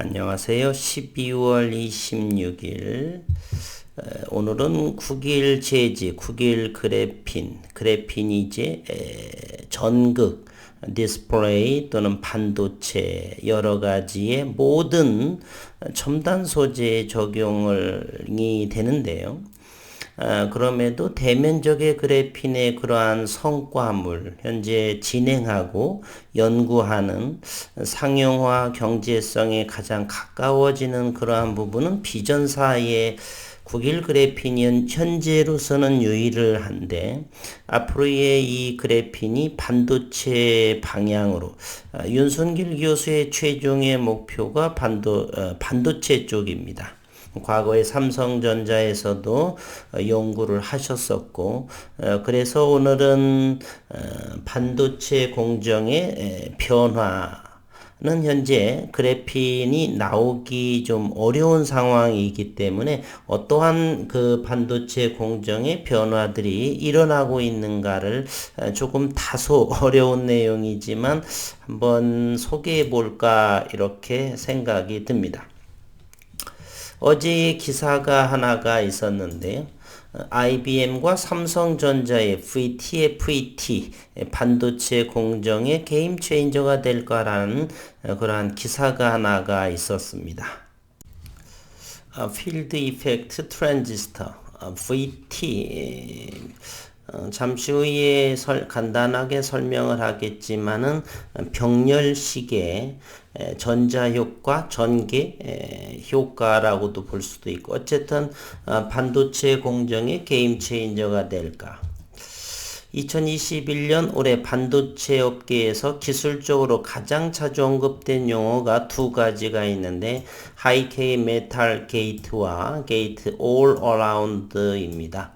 안녕하세요. 12월 26일 오늘은 국일 재지, 국일 그래핀이 이제 전극, 디스플레이 또는 반도체 여러 가지의 모든 첨단 소재에 적용이 되는데요. 그럼에도 대면적의 그래핀의 그러한 성과물, 현재 진행하고 연구하는 상용화 경제성에 가장 가까워지는 그러한 부분은 비전사의 국일 그래핀이 현재로서는 유일한데, 앞으로의 이 그래핀이 반도체 방향으로, 윤순길 교수의 최종의 목표가 반도체 쪽입니다. 과거에 삼성전자에서도 연구를 하셨었고, 그래서 오늘은 반도체 공정의 변화는 현재 그래핀이 나오기 좀 어려운 상황이기 때문에 어떠한 그 반도체 공정의 변화들이 일어나고 있는가를 조금 다소 어려운 내용이지만 한번 소개해 볼까 이렇게 생각이 듭니다. 어제 기사가 하나가 있었는데요. IBM과 삼성전자의 VTFET 반도체 공정의 게임 체인저가 될 거라는 그러한 기사가 하나가 있었습니다. 필드 이펙트 트랜지스터 VT 잠시 후에 간단하게 설명을 하겠지만은 병렬식의 전자효과, 전개 효과라고도 볼 수도 있고, 어쨌든 반도체 공정의 게임 체인저가 될까. 2021년 올해 반도체 업계에서 기술적으로 가장 자주 언급된 용어가 두 가지가 있는데, 하이-K 메탈 게이트와 게이트 올 어라운드입니다.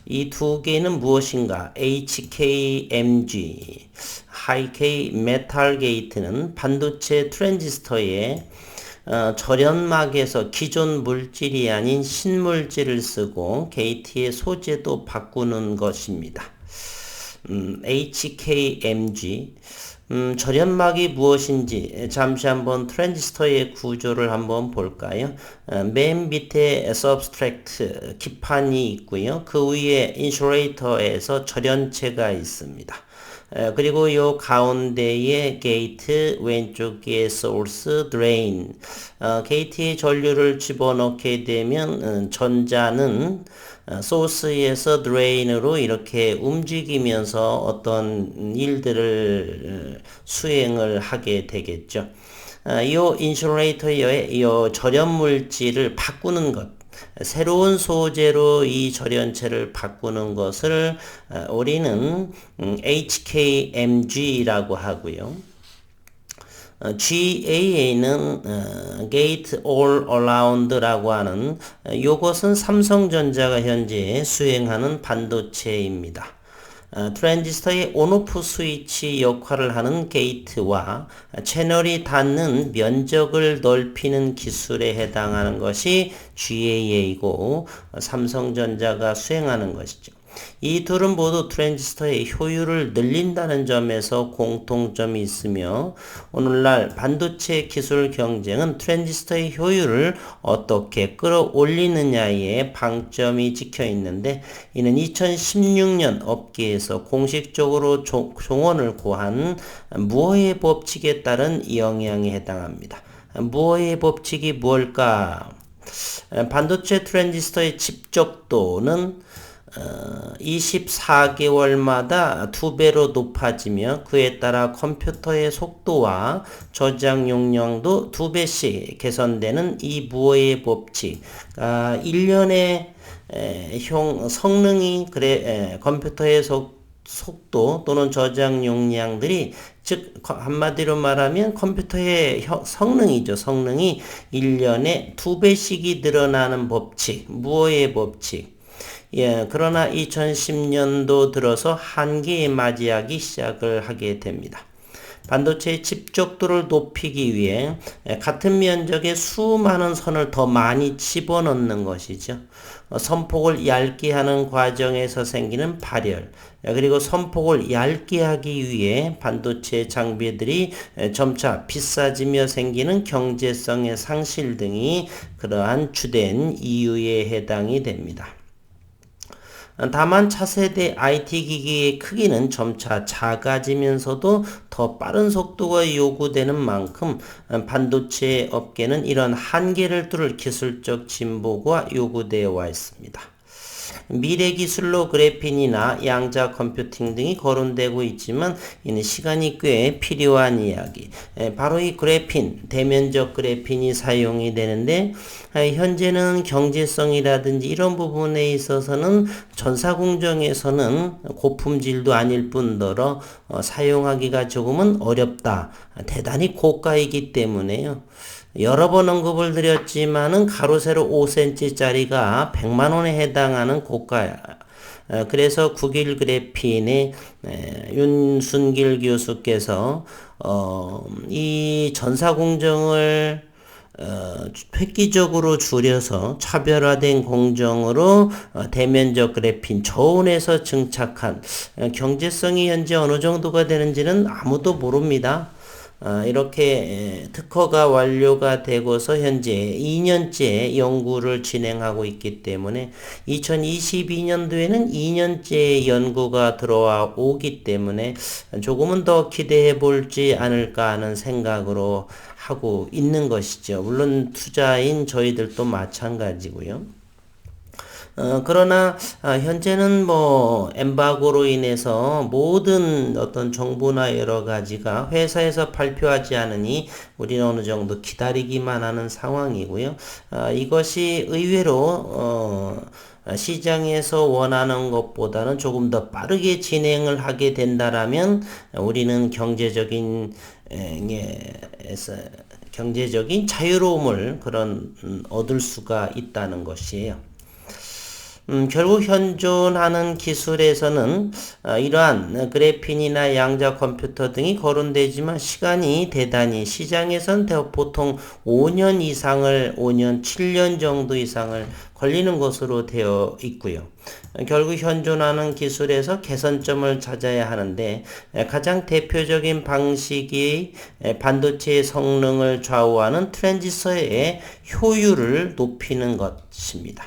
이 두 개는 무엇인가? HKMG, 하이-K 메탈 게이트는 반도체 트랜지스터에 절연막에서 기존 물질이 아닌 신물질을 쓰고 게이트의 소재도 바꾸는 것입니다. HKMG 절연막이 무엇인지 잠시 한번 트랜지스터의 구조를 한번 볼까요? 맨 밑에 서브스트랙트 기판이 있고요. 그 위에 인슐레이터에서 절연체가 있습니다. 그리고 요 가운데에 게이트, 왼쪽에 소스, 드레인. 게이트에 전류를 집어넣게 되면 전자는 소스에서 드레인으로 이렇게 움직이면서 어떤 일들을 수행을 하게 되겠죠. 요 인슐레이터의 요 절연 물질을 바꾸는 것, 새로운 소재로 이 절연체를 바꾸는 것을 우리는 HKMG라고 하고요. GAA는 Gate All Around라고 하는 이것은 삼성전자가 현재 수행하는 반도체입니다. 트랜지스터의 온오프 스위치 역할을 하는 게이트와 채널이 닿는 면적을 넓히는 기술에 해당하는 것이 GAA이고 삼성전자가 수행하는 것이죠. 이 둘은 모두 트랜지스터의 효율을 늘린다는 점에서 공통점이 있으며, 오늘날 반도체 기술 경쟁은 트랜지스터의 효율을 어떻게 끌어올리느냐에 방점이 찍혀 있는데, 이는 2016년 업계에서 공식적으로 종언을 고한 무어의 법칙에 따른 영향에 해당합니다. 무어의 법칙이 무엇일까? 반도체 트랜지스터의 집적도는 24개월마다 2배로 높아지며 그에 따라 컴퓨터의 속도와 저장 용량도 2배씩 개선되는 이 무어의 법칙. 1년에 성능이 컴퓨터의 속도 또는 저장 용량들이, 즉 한마디로 말하면 컴퓨터의 성능이죠. 성능이 1년에 2배씩이 늘어나는 법칙, 무어의 법칙. 그러나 2010년도 들어서 한계에 맞이하기 시작을 하게 됩니다. 반도체의 집적도를 높이기 위해 같은 면적의 수많은 선을 더 많이 집어넣는 것이죠. 선폭을 얇게 하는 과정에서 생기는 발열, 그리고 선폭을 얇게 하기 위해 반도체 장비들이 점차 비싸지며 생기는 경제성의 상실 등이 그러한 주된 이유에 해당이 됩니다. 다만 차세대 IT 기기의 크기는 점차 작아지면서도 더 빠른 속도가 요구되는 만큼 반도체 업계는 이런 한계를 뚫을 기술적 진보가 요구되어 와 있습니다. 미래 기술로 그래핀이나 양자 컴퓨팅 등이 거론되고 있지만 이는 시간이 꽤 필요한 이야기. 바로 이 그래핀, 대면적 그래핀이 사용이 되는데 현재는 경제성이라든지 이런 부분에 있어서는 전사공정에서는 고품질도 아닐 뿐더러 사용하기가 조금은 어렵다. 대단히 고가이기 때문에요. 여러 번 언급을 드렸지만은 가로 세로 5cm짜리가 100만원에 해당하는 고가야. 그래서 국일 그래핀의 윤순길 교수께서 이 전사공정을 획기적으로 줄여서 차별화된 공정으로 대면적 그래핀 저온에서 증착한 경제성이 현재 어느 정도가 되는지는 아무도 모릅니다. 이렇게 특허가 완료가 되고서 현재 2년째 연구를 진행하고 있기 때문에 2022년도에는 2년째 연구가 들어와 오기 때문에 조금은 더 기대해 볼지 않을까 하는 생각으로 하고 있는 것이죠. 물론 투자인 저희들도 마찬가지고요. 그러나 현재는 뭐 엠바고로 인해서 모든 어떤 정보나 여러 가지가 회사에서 발표하지 않으니 우리는 어느 정도 기다리기만 하는 상황이고요. 이것이 의외로 시장에서 원하는 것보다는 조금 더 빠르게 진행을 하게 된다라면 우리는 경제적인 자유로움을 얻을 수가 있다는 것이에요. 결국 현존하는 기술에서는 이러한 그래핀이나 양자 컴퓨터 등이 거론되지만 시간이 대단히 시장에선 보통 5년, 7년 정도 이상을 걸리는 것으로 되어 있고요. 결국 현존하는 기술에서 개선점을 찾아야 하는데 가장 대표적인 방식이 반도체의 성능을 좌우하는 트랜지스터의 효율을 높이는 것입니다.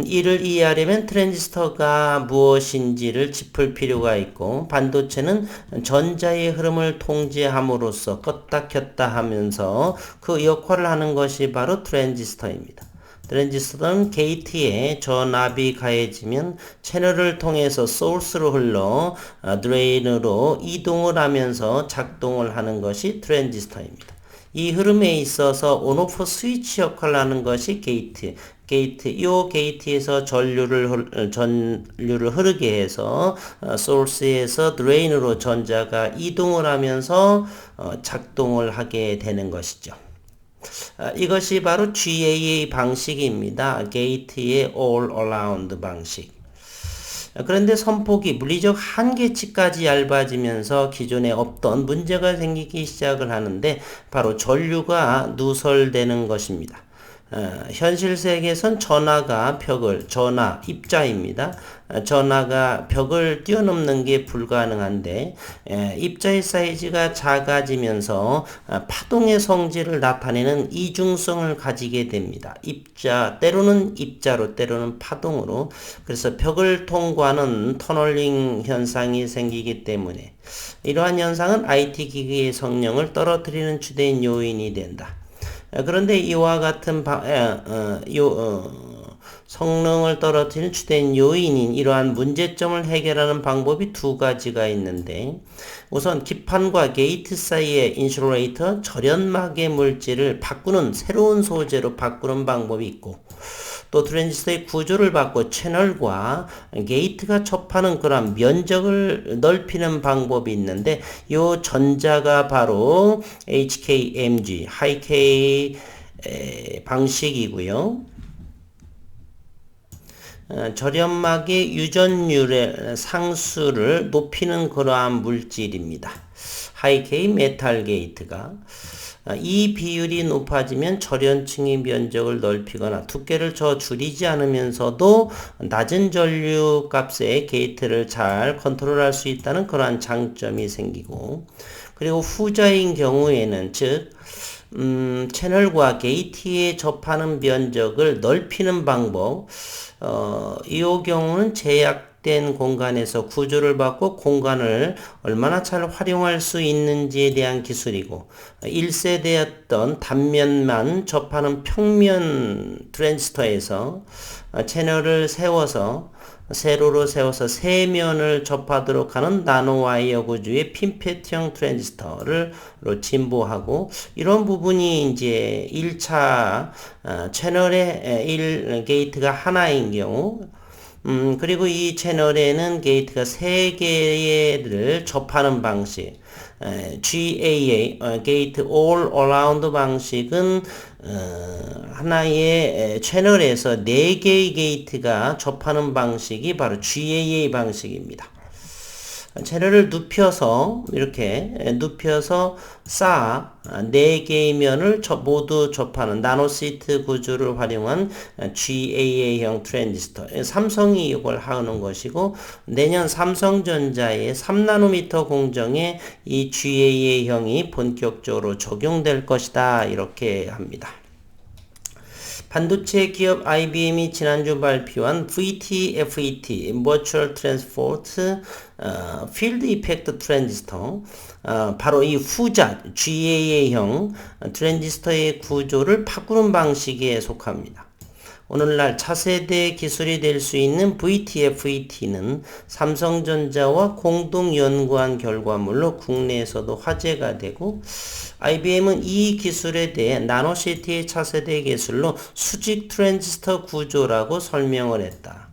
이를 이해하려면 트랜지스터가 무엇인지를 짚을 필요가 있고 반도체는 전자의 흐름을 통제함으로써 껐다 켰다 하면서 그 역할을 하는 것이 바로 트랜지스터입니다. 트랜지스터는 게이트에 전압이 가해지면 채널을 통해서 소스로 흘러 드레인으로 이동을 하면서 작동을 하는 것이 트랜지스터입니다. 이 흐름에 있어서 온오프 스위치 역할을 하는 것이 요 게이트에서 전류를 흐르게 해서 소스에서 드레인으로 전자가 이동을 하면서 작동을 하게 되는 것이죠. 이것이 바로 GAA 방식입니다. 게이트의 All Around 방식. 그런데 선폭이 물리적 한계치까지 얇아지면서 기존에 없던 문제가 생기기 시작을 하는데 바로 전류가 누설되는 것입니다. 현실 세계에선 전하, 입자입니다. 전하가 벽을 뛰어넘는 게 불가능한데 입자의 사이즈가 작아지면서 파동의 성질을 나타내는 이중성을 가지게 됩니다. 때로는 입자로 때로는 파동으로. 그래서 벽을 통과하는 터널링 현상이 생기기 때문에 이러한 현상은 IT 기기의 성능을 떨어뜨리는 주된 요인이 된다. 그런데 이와 같은 성능을 떨어뜨리는 주된 요인인 이러한 문제점을 해결하는 방법이 두 가지가 있는데 우선 기판과 게이트 사이의 인슐레이터 절연막의 물질을 새로운 소재로 바꾸는 방법이 있고 또 트랜지스터의 구조를 바꿔 채널과 게이트가 접하는 그런 면적을 넓히는 방법이 있는데 이 전자가 바로 HKMG, 하이K 방식이고요. 절연막의 유전율의 상수를 높이는 그러한 물질입니다. 하이K 메탈 게이트가 이 비율이 높아지면 절연층의 면적을 넓히거나 두께를 줄이지 않으면서도 낮은 전류 값의 게이트를 잘 컨트롤할 수 있다는 그러한 장점이 생기고, 그리고 후자인 경우에는 즉 채널과 게이트에 접하는 면적을 넓히는 방법, 이 경우는 제약된 공간에서 구조를 바꿔 공간을 얼마나 잘 활용할 수 있는지에 대한 기술이고, 1세대였던 단면만 접하는 평면 트랜지스터에서 채널을 세로로 세워서 세 면을 접하도록 하는 나노와이어 구조의 핀팻형 트랜지스터를 진보하고, 이런 부분이 이제 1차 채널의 1게이트가 하나인 경우, 그리고 이 채널에는 게이트가 3개를 접하는 방식, GAA, 게이트 All Around 방식은 하나의 채널에서 4개의 게이트가 접하는 방식이 바로 GAA 방식입니다. 채널을 눕혀서 이렇게 눕혀서 쌓아 4개의 면을 모두 접하는 나노시트 구조를 활용한 GAA형 트랜지스터, 삼성이 이걸 하는 것이고, 내년 삼성전자의 3나노미터 공정에 이 GAA형이 본격적으로 적용될 것이다, 이렇게 합니다. 반도체 기업 IBM이 지난주 발표한 VT-FET Virtual Transport Field Effect 트랜지스터, 바로 이 후자 GAA형 트랜지스터의 구조를 바꾸는 방식에 속합니다. 오늘날 차세대 기술이 될 수 있는 VT-FET는 삼성전자와 공동 연구한 결과물로 국내에서도 화제가 되고, IBM은 이 기술에 대해 나노시티의 차세대 기술로 수직 트랜지스터 구조라고 설명을 했다.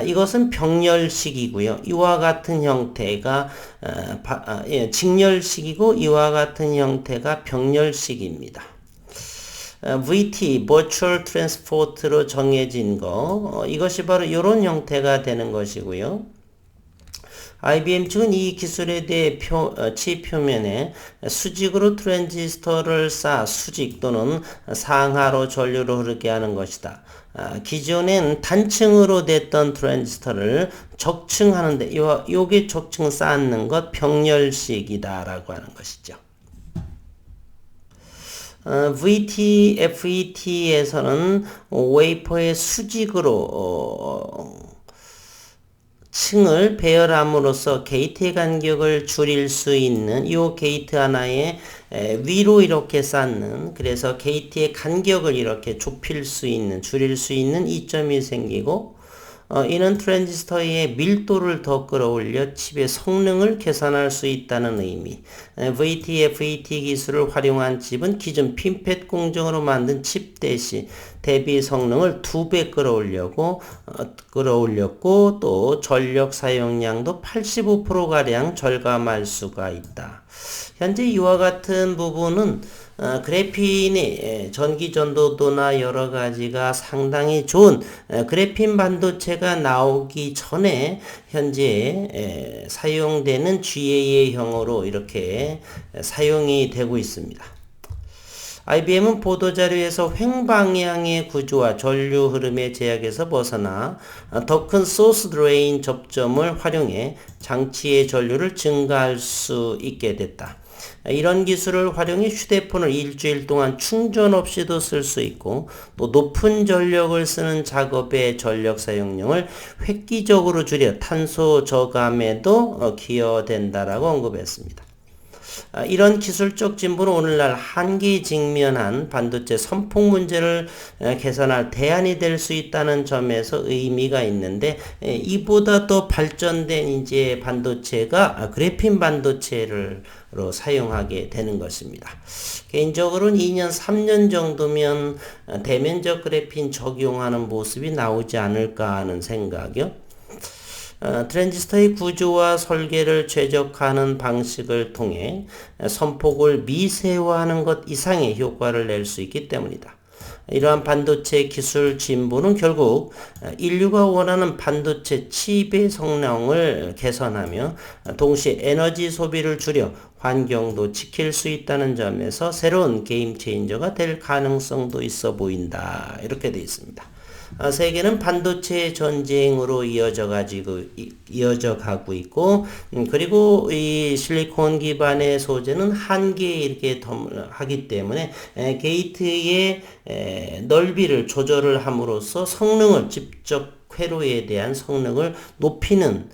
이것은 병렬식이고요. 이와 같은 형태가 직렬식이고, 이와 같은 형태가 병렬식입니다. VT, Virtual Transport로 정해진 이것이 바로 이런 형태가 되는 것이고요. IBM 측은 이 기술에 대해 칩 표면에 수직으로 트랜지스터를 쌓아 수직 또는 상하로 전류를 흐르게 하는 것이다. 기존엔 단층으로 됐던 트랜지스터를 적층하는데, 요게 적층 쌓는 것 병렬식이다라고 하는 것이죠. VT-FET에서는 웨이퍼의 수직으로 층을 배열함으로써 게이트의 간격을 줄일 수 있는, 이 게이트 하나에 위로 이렇게 쌓는, 그래서 게이트의 간격을 이렇게 줄일 수 있는 이점이 생기고, 이는 트랜지스터의 밀도를 더 끌어올려 칩의 성능을 개선할 수 있다는 의미. VT-FET 기술을 활용한 칩은 기존 핀팻 공정으로 만든 칩 대비 성능을 2배 끌어올렸고, 또 전력 사용량도 85%가량 절감할 수가 있다. 현재 이와 같은 부분은 그래핀의 전기 전도도나 여러 가지가 상당히 좋은 그래핀 반도체가 나오기 전에 현재 사용되는 GAA형으로 이렇게 사용이 되고 있습니다. IBM은 보도자료에서 횡방향의 구조와 전류 흐름의 제약에서 벗어나 더 큰 소스 드레인 접점을 활용해 장치의 전류를 증가할 수 있게 됐다. 이런 기술을 활용해 휴대폰을 일주일 동안 충전 없이도 쓸 수 있고, 또 높은 전력을 쓰는 작업의 전력 사용량을 획기적으로 줄여 탄소 저감에도 기여된다라고 언급했습니다. 이런 기술적 진보는 오늘날 한계에 직면한 반도체 선폭 문제를 개선할 대안이 될 수 있다는 점에서 의미가 있는데, 이보다 더 발전된 이제 반도체가 그래핀 반도체를 사용하게 되는 것입니다. 개인적으로는 2년, 3년 정도면 대면적 그래핀 적용하는 모습이 나오지 않을까 하는 생각이요. 트랜지스터의 구조와 설계를 최적화하는 방식을 통해 선폭을 미세화하는 것 이상의 효과를 낼 수 있기 때문이다. 이러한 반도체 기술 진보는 결국 인류가 원하는 반도체 칩의 성능을 개선하며 동시에 에너지 소비를 줄여 환경도 지킬 수 있다는 점에서 새로운 게임 체인저가 될 가능성도 있어 보인다. 이렇게 되어 있습니다. 세계는 반도체 전쟁으로 이어져 가고 있고, 그리고 이 실리콘 기반의 소재는 한계에 이렇게 하기 때문에 게이트의 넓이를 조절을 함으로써 성능을 직접 회로에 대한 성능을 높이는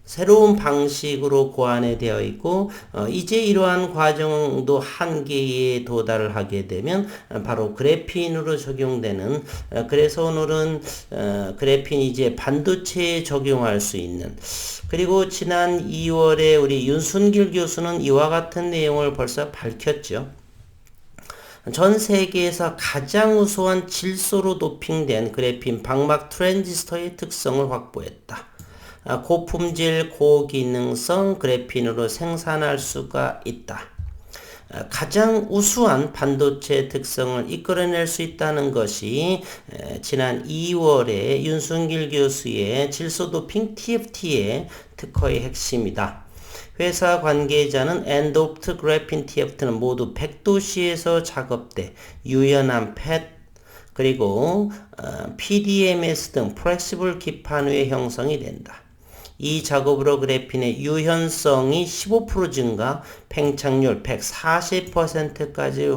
새로운 방식으로 고안이 되어 있고 이제 이러한 과정도 한계에 도달을 하게 되면 바로 그래핀으로 적용되는 그래서 오늘은 그래핀이 이제 반도체에 적용할 수 있는 그리고 지난 2월에 우리 윤순길 교수는 이와 같은 내용을 벌써 밝혔죠. 전 세계에서 가장 우수한 질소로 도핑된 그래핀 방막 트랜지스터의 특성을 확보했다. 고품질 고기능성 그래핀으로 생산할 수가 있다. 가장 우수한 반도체 특성을 이끌어낼 수 있다는 것이 지난 2월에 윤순길 교수의 질소도핑 TFT의 특허의 핵심이다. 회사 관계자는 엔도프트 그래핀 TFT는 모두 100도씨에서 작업돼 유연한 팻 그리고 PDMS 등 플렉시블 기판 위에 형성이 된다. 이 작업으로 그래핀의 유연성이 15% 증가, 팽창률 140%까지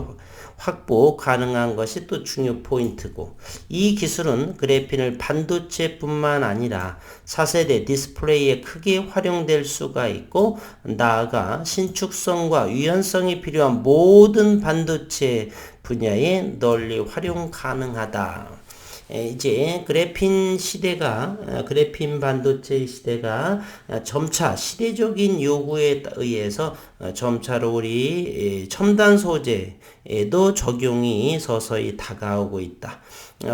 확보 가능한 것이 또 중요 포인트고 이 기술은 그래핀을 반도체뿐만 아니라 4세대 디스플레이에 크게 활용될 수가 있고 나아가 신축성과 유연성이 필요한 모든 반도체 분야에 널리 활용 가능하다. 이제 그래핀 반도체 시대가 점차 시대적인 요구에 의해서 점차로 우리 첨단 소재에도 적용이 서서히 다가오고 있다.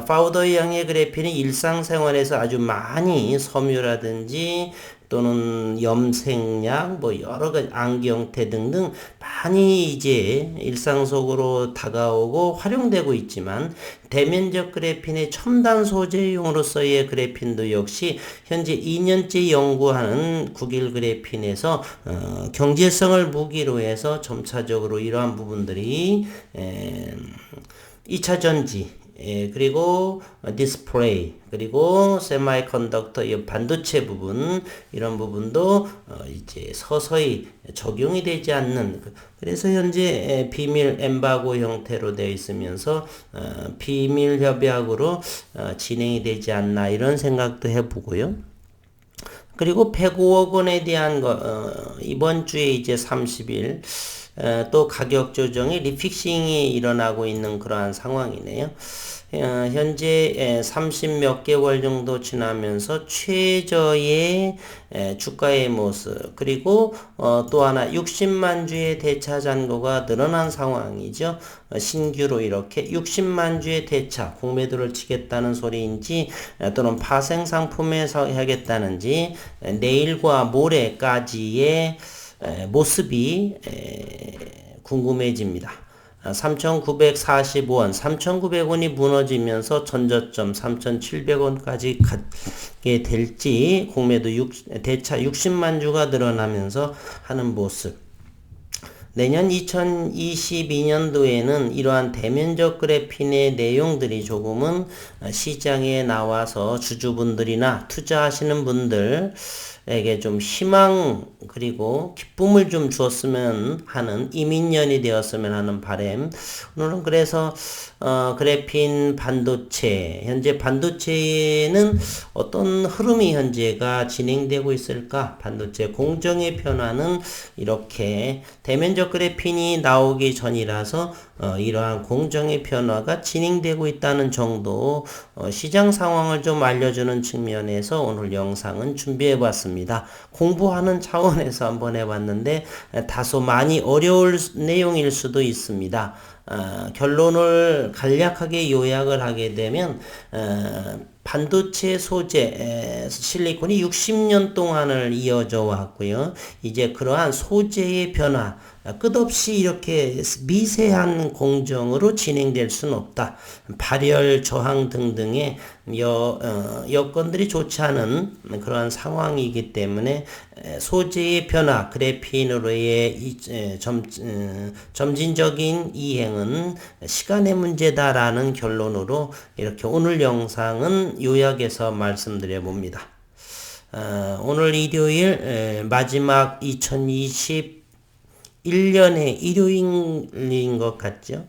파우더 양의 그래핀이 일상생활에서 아주 많이 섬유라든지 또는 염색약, 여러 가지 안경테 등등 많이 이제 일상 속으로 다가오고 활용되고 있지만 대면적 그래핀의 첨단 소재용으로서의 그래핀도 역시 현재 2년째 연구하는 국일 그래핀에서 경제성을 무기로 해서 점차적으로 이러한 부분들이 2차 전지 그리고 디스플레이 그리고 세마이컨덕터 이 반도체 부분 이런 부분도 이제 서서히 적용이 되지 않는 그래서 현재 비밀 엠바고 형태로 되어 있으면서 비밀 협약으로 진행이 되지 않나 이런 생각도 해보고요. 그리고 105억 원에 대한 이번 주에 이제 30일 또 가격 조정이 리픽싱이 일어나고 있는 그러한 상황이네요. 현재 30 몇 개월 정도 지나면서 최저의 주가의 모습 그리고 또 하나 60만 주의 대차 잔고가 늘어난 상황이죠. 신규로 이렇게 60만 주의 대차 공매도를 치겠다는 소리인지 또는 파생 상품에 하겠다는지 내일과 모레까지의 모습이 궁금해집니다. 3,945원, 3,900원이 무너지면서 전저점 3,700원까지 가게 될지 공매도 대차 60만 주가 늘어나면서 하는 모습. 내년 2022년도에는 이러한 대면적 그래핀의 내용들이 조금은 시장에 나와서 주주분들이나 투자하시는 분들에게 좀 희망 그리고 기쁨을 좀 주었으면 하는 이민년이 되었으면 하는 바람. 오늘은 그래서 그래핀 반도체 현재 반도체에는 어떤 흐름이 현재가 진행되고 있을까? 반도체 공정의 변화는 이렇게 대면적 그래핀이 나오기 전이라서 이러한 공정의 변화가 진행되고 있다는 정도 시장 상황을 좀 알려주는 측면에서 오늘 영상은 준비해 봤습니다. 공부하는 차원에서 한번 해봤는데 다소 많이 어려울 내용일 수도 있습니다. 결론을 간략하게 요약을 하게 되면 반도체 소재 실리콘이 60년 동안을 이어져 왔고요. 이제 그러한 소재의 변화, 끝없이 이렇게 미세한 공정으로 진행될 수는 없다. 발열, 저항 등등의 여건들이 좋지 않은 그러한 상황이기 때문에 소재의 변화, 그래핀으로의 점진적인 이행은 시간의 문제다라는 결론으로 이렇게 오늘 영상은 요약해서 말씀드려 봅니다. 오늘 일요일 마지막 2021년의 일요일인 것 같죠?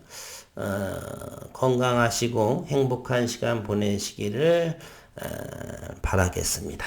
건강하시고 행복한 시간 보내시기를 바라겠습니다.